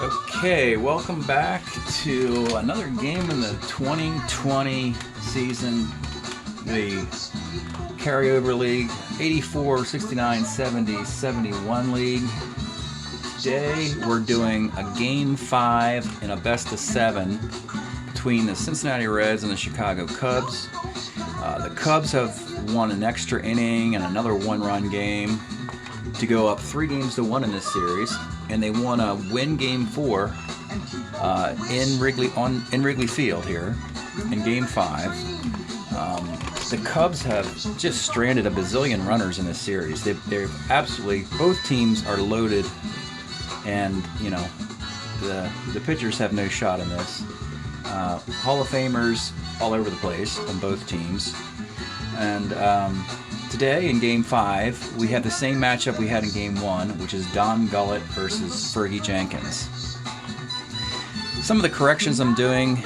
Okay, welcome back to another game in the 2020 season, the Carryover League, 84, 69, 70, 71 League. Today we're doing a Game 5 in a best of 7 between the Cincinnati Reds and the Chicago Cubs. The Cubs have won an extra inning and another one-run game to go up 3-1 in this series, and they want to win Game 4 in Wrigley Field here in Game 5. The Cubs have just stranded a bazillion runners in this series. They've absolutely, both teams are loaded, and you know the pitchers have no shot in this. Hall of Famers all over the place on both teams, and today in Game 5, we have the same matchup we had in Game 1, which is Don Gullett versus Fergie Jenkins. Some of the corrections I'm doing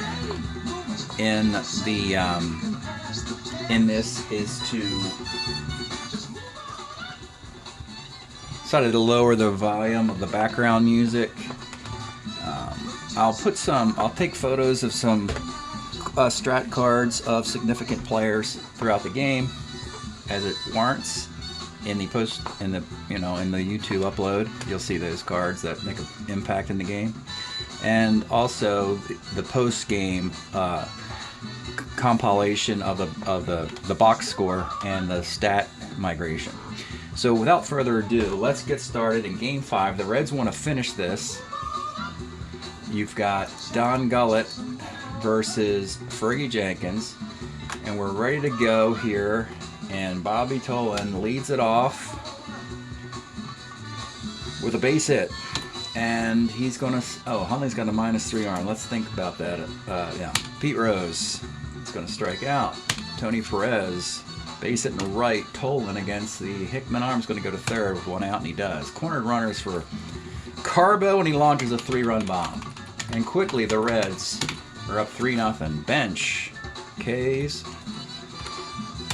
in this is to decided to lower the volume of the background music. I'll take photos of some strat cards of significant players throughout the game as it warrants. In the YouTube upload, you'll see those cards that make an impact in the game, and also the post game compilation of the box score and the stat migration. So without further ado, let's get started in Game 5. The Reds want to finish this. You've got Don Gullett versus Fergie Jenkins, and we're ready to go here. And Bobby Tolan leads it off with a base hit. And he's going to... Oh, Hundley's got a -3 arm. Let's think about that. Pete Rose is going to strike out. Tony Perez, base hit in the right. Tolan against the Hickman arm is going to go to third with one out, and he does. Cornered runners for Carbo, and he launches a 3-run bomb. And quickly, the Reds are up 3-0. Bench, K's,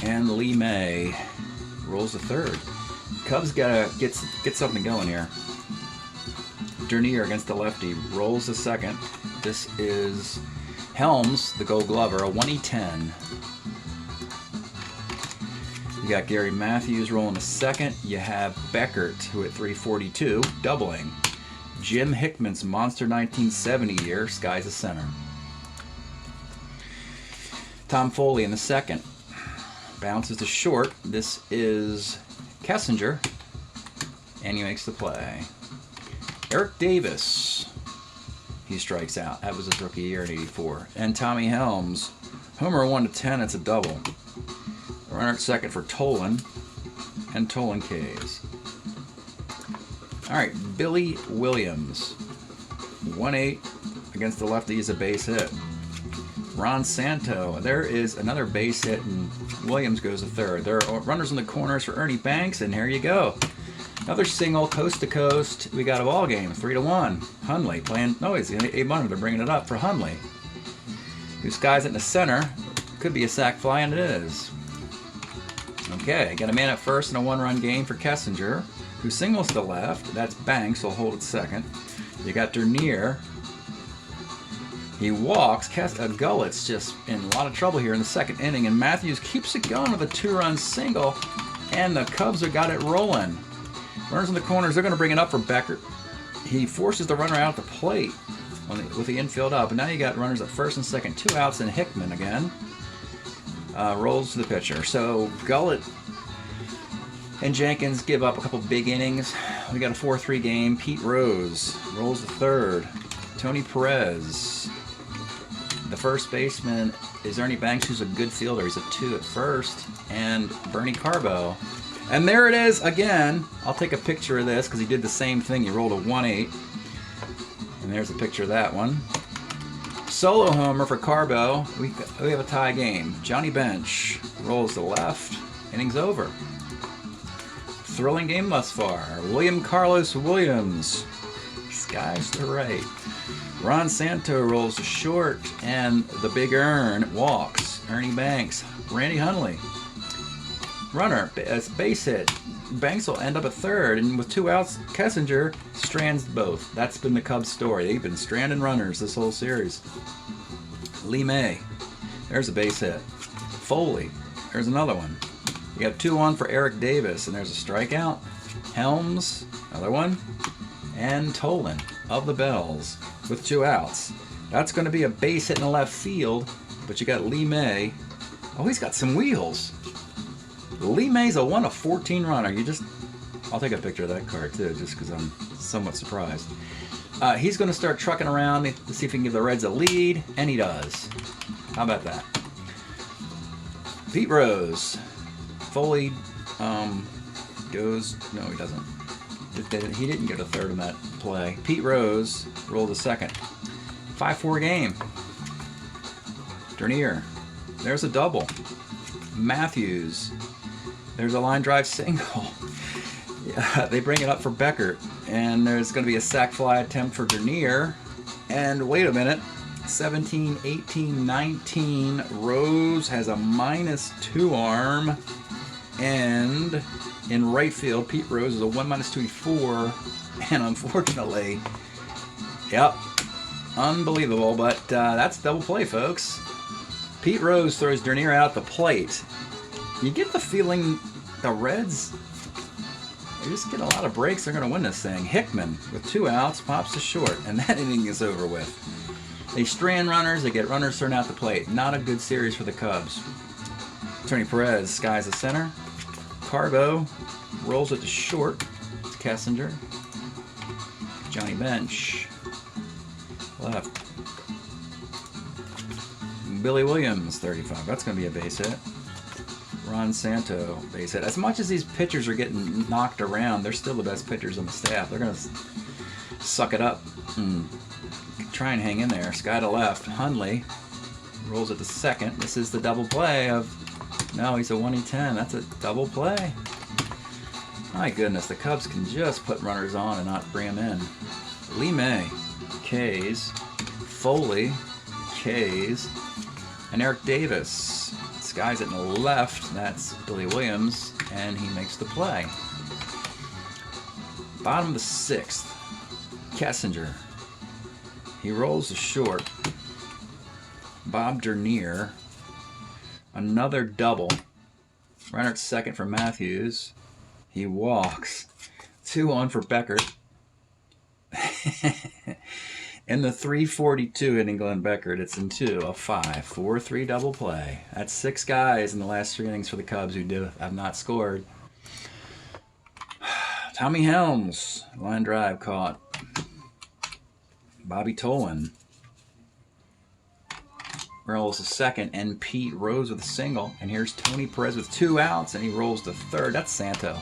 and Lee May rolls to third. Cubs gotta get something going here. Dernier against the lefty rolls to second. This is Helms, the Gold Glover, a 1E10. You got Gary Matthews rolling to second. You have Beckert, who at 342, doubling. Jim Hickman's monster 1970 year, Sky's a center. Tom Foley in the second. Bounces to short. This is Kessinger, and he makes the play. Eric Davis, he strikes out. That was his rookie year in '84. And Tommy Helms, homer 1-10. It's a double. Runner at second for Tolan, and Tolan K's. All right, Billy Williams, 1-8 against the lefty is a base hit. Ron Santo, there is another base hit, and Williams goes to third. There are runners in the corners for Ernie Banks, and here you go. Another single, coast to coast. We got a ball game, 3-1. Hundley playing, no, he's A-Bunner, they're bringing it up for Hundley, who skies it in the center. Could be a sac fly, and it is. Okay, got a man at first in a one-run game for Kessinger, who singles to left. That's Banks, will hold at second. You got Dernier. He walks. Gullett's just in a lot of trouble here in the second inning, and Matthews keeps it going with a 2-run single, and the Cubs have got it rolling. Runners in the corners, they're going to bring it up for Beckert. He forces the runner out at the plate with the infield up, and now you got runners at first and second, 2 outs, and Hickman again rolls to the pitcher. So Gullett and Jenkins give up a couple big innings. We got a 4-3 game. Pete Rose rolls to third. Tony Perez, the first baseman, is Ernie Banks, who's a good fielder. He's a 2 at first. And Bernie Carbo. And there it is again. I'll take a picture of this because he did the same thing. He rolled a 1-8. And there's a picture of that one. Solo homer for Carbo. We have a tie game. Johnny Bench rolls to left. Innings over. Thrilling game thus far. William Carlos Williams skies to right. Ron Santo rolls to short, and the Big Earn walks. Ernie Banks, Randy Hundley. Runner, it's base hit. Banks will end up at third, and with 2 outs, Kessinger strands both. That's been the Cubs' story. They've been stranding runners this whole series. Lee May, there's a base hit. Foley, there's another one. You have 2 on for Eric Davis, and there's a strikeout. Helms, another one. And Tolan of the Bells with 2 outs. That's going to be a base hit in the left field, but you got Lee May. Oh, he's got some wheels. Lee May's a 1 of 14 runner. I'll take a picture of that card too, just because I'm somewhat surprised. He's going to start trucking around to see if he can give the Reds a lead, and he does. How about that? Pete Rose. Foley goes. No, he doesn't. He didn't get a third in that play. Pete Rose rolled a second. 5-4 game. Dernier. There's a double. Matthews. There's a line drive single. Yeah, they bring it up for Beckert. And there's going to be a sac fly attempt for Dernier. And wait a minute. 17, 18, 19. Rose has a -2 arm. And in right field, Pete Rose is a 1 -2/4. And unfortunately, yep, unbelievable. But that's double play, folks. Pete Rose throws Dernier out the plate. You get the feeling the Reds, they just get a lot of breaks. They're going to win this thing. Hickman, with 2 outs, pops to short, and that inning is over with. They strand runners. They get runners thrown out the plate. Not a good series for the Cubs. Tony Perez skies the center. Carbo rolls it to short. It's Kessinger. Johnny Bench left. Billy Williams, 35. That's going to be a base hit. Ron Santo, base hit. As much as these pitchers are getting knocked around, they're still the best pitchers on the staff. They're going to suck it up and try and hang in there. Sky to left. Hundley rolls it to second. This is the double play of... No, he's a 1E10. That's a double play. My goodness, the Cubs can just put runners on and not bring them in. Lee May, K's. Foley, K's. And Eric Davis. Skies it in the left. That's Billy Williams, and he makes the play. Bottom of the 6th. Kessinger. He rolls to short. Bob Dernier. Another double. Runner at second for Matthews. He walks. 2 on for Beckert. In the 342 hitting Glenn Beckert, it's in 2, a 5-4-3 double play. That's 6 guys in the last 3 innings for the Cubs who have not scored. Tommy Helms, line drive caught. Bobby Tolan rolls to second, and Pete Rose with a single. And here's Tony Perez with 2 outs, and he rolls to third. That's Santo.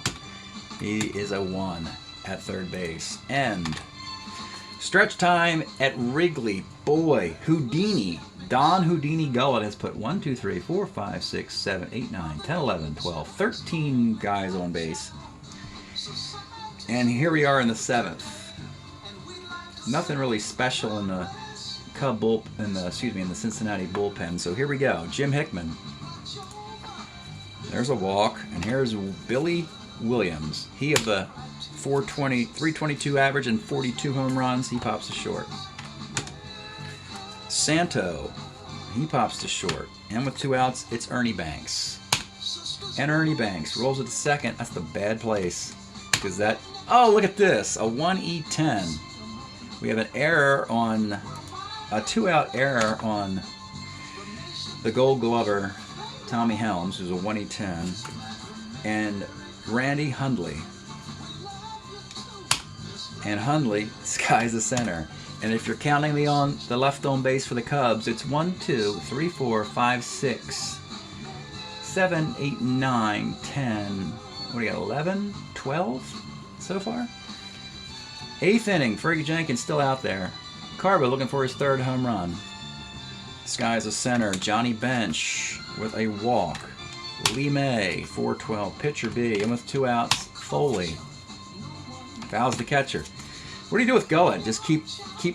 He is a 1 at third base. And stretch time at Wrigley. Boy, Houdini. Don Houdini Gullett has put 1, 2, 3, 4, 5, 6, 7, 8, 9, 10, 11, 12, 13 guys on base. And here we are in the 7th. Nothing really special in the in the Cincinnati bullpen. So here we go. Jim Hickman. There's a walk, and here's Billy Williams. He of the 322 average and 42 home runs. He pops to short. Santo. He pops to short. And with 2 outs, it's Ernie Banks. And Ernie Banks rolls it to second. That's the bad place. Because that... Oh, look at this. A 1E10. We have an error on... A 2-out error on the Gold Glover, Tommy Helms, who's a 1E10. And Randy Hundley. And Hundley skies the center. And if you're counting the left on base for the Cubs, it's 1, 2, 3, 4, 5, 6, 7, 8, 9, 10. What do you got? 11, 12 so far? 8th inning. Fergie Jenkins still out there. Carbo looking for his 3rd home run. Skies a center. Johnny Bench with a walk. Lee May, 4-12, pitcher B. And with 2 outs, Foley. Fouls the catcher. What do you do with Gullett? Just keep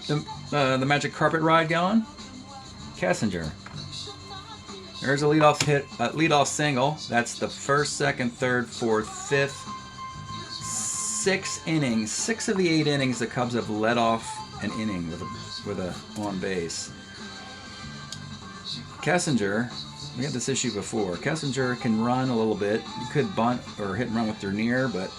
the magic carpet ride going? Kessinger. There's a leadoff hit, leadoff single. That's the first, second, third, fourth, fifth, 6 innings. 6 of the 8 innings the Cubs have led off an inning with a on base. Kessinger, we had this issue before. Kessinger can run a little bit. You could bunt or hit and run with Dernier, but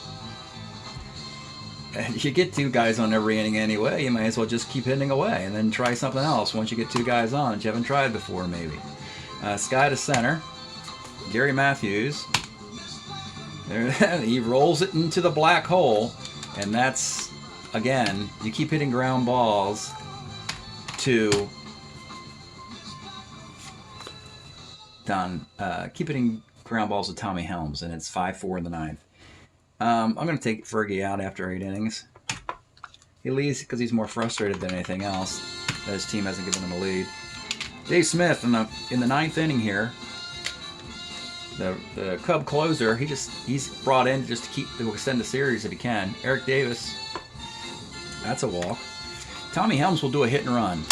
you get 2 guys on every inning anyway. You might as well just keep hitting away and then try something else once you get 2 guys on that you haven't tried before, maybe. Sky to center. Gary Matthews. There, he rolls it into the black hole, and that's, again, you keep hitting ground balls to keep hitting ground balls to Tommy Helms, and it's 5-4 in the 9th. I'm going to take Fergie out after 8 innings. He leaves because he's more frustrated than anything else that his team hasn't given him a lead. Dave Smith in the 9th inning here. The Cub closer, he's brought in just to extend the series if he can. Eric Davis, that's a walk. Tommy Helms will do a hit and run.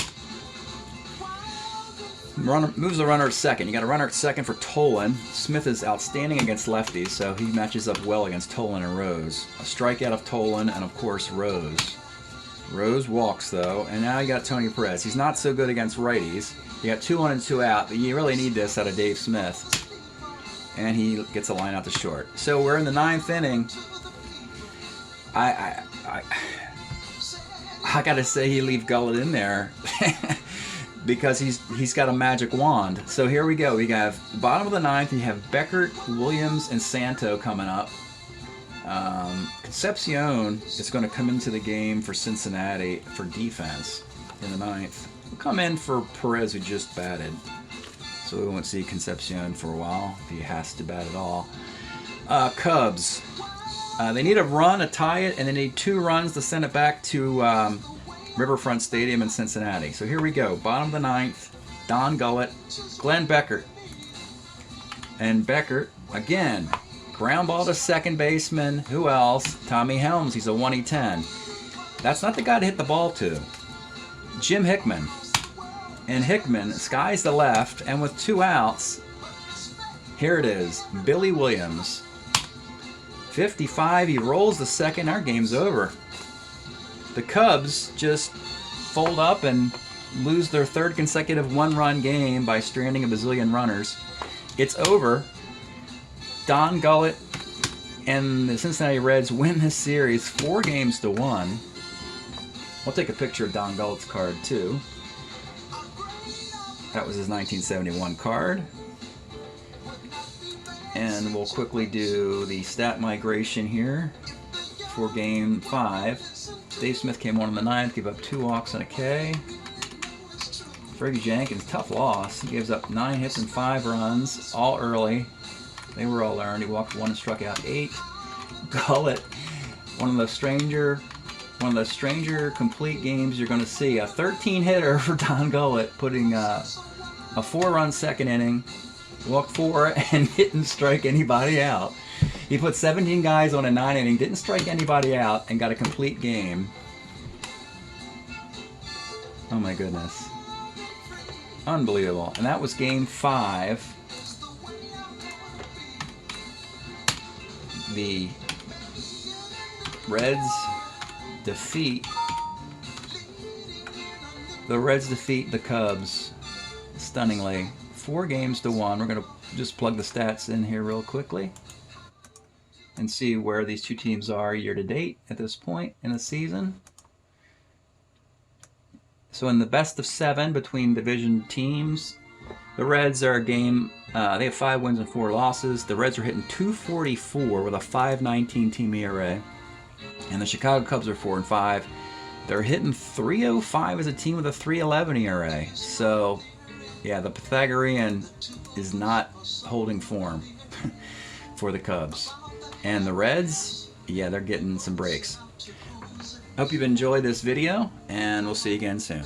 Moves the runner at second. You got a runner at second for Tolan. Smith is outstanding against lefties, so he matches up well against Tolan and Rose. A strikeout of Tolan and, of course, Rose. Rose walks, though, and now you got Tony Perez. He's not so good against righties. You got 2 on and 2 out, but you really need this out of Dave Smith. And he gets a line out to short. So we're in the 9th inning. I gotta say he leave Gullett in there because he's got a magic wand. So here we go. We have the bottom of the 9th. You have Beckert, Williams, and Santo coming up. Concepcion is going to come into the game for Cincinnati for defense in the 9th. We'll come in for Perez, who just batted. So we won't see Concepcion for a while, if he has to bat at all. Cubs. They need a run to tie it, and they need 2 runs to send it back to Riverfront Stadium in Cincinnati. So here we go. Bottom of the 9th. Don Gullett, Glenn Beckert. And Beckert, again, ground ball to second baseman. Who else? Tommy Helms. He's a 1-10. That's not the guy to hit the ball to. Jim Hickman. And Hickman skies the left, and with 2 outs, here it is, Billy Williams. 55, he rolls the second, our game's over. The Cubs just fold up and lose their 3rd consecutive 1-run game by stranding a bazillion runners. It's over. Don Gullett and the Cincinnati Reds win this series 4-1. I'll take a picture of Don Gullett's card, too. That was his 1971 card. And we'll quickly do the stat migration here for Game 5. Dave Smith came on in the 9th, gave up 2 walks and a K. Fergie Jenkins, tough loss. He gives up 9 hits and 5 runs, all early. They were all earned. He walked 1 and struck out 8. Gullett, one of the stranger complete games you're going to see. A 13-hitter for Don Gullett, putting a 4-run 2nd inning, walked 4, and didn't strike anybody out. He put 17 guys on a 9 inning, didn't strike anybody out, and got a complete game. Oh my goodness. Unbelievable. And that was Game 5. The Reds defeat the Cubs stunningly, 4-1. We're going to just plug the stats in here real quickly and see where these 2 teams are year to date at this point in the season. So in the best of 7 between division teams, the Reds are they have 5 wins and 4 losses. The Reds are hitting .244 with a .519 team ERA. And the Chicago Cubs are 4-5. They're hitting .305 as a team with a .311 ERA. So, yeah, the Pythagorean is not holding form for the Cubs. And the Reds, yeah, they're getting some breaks. Hope you've enjoyed this video, and we'll see you again soon.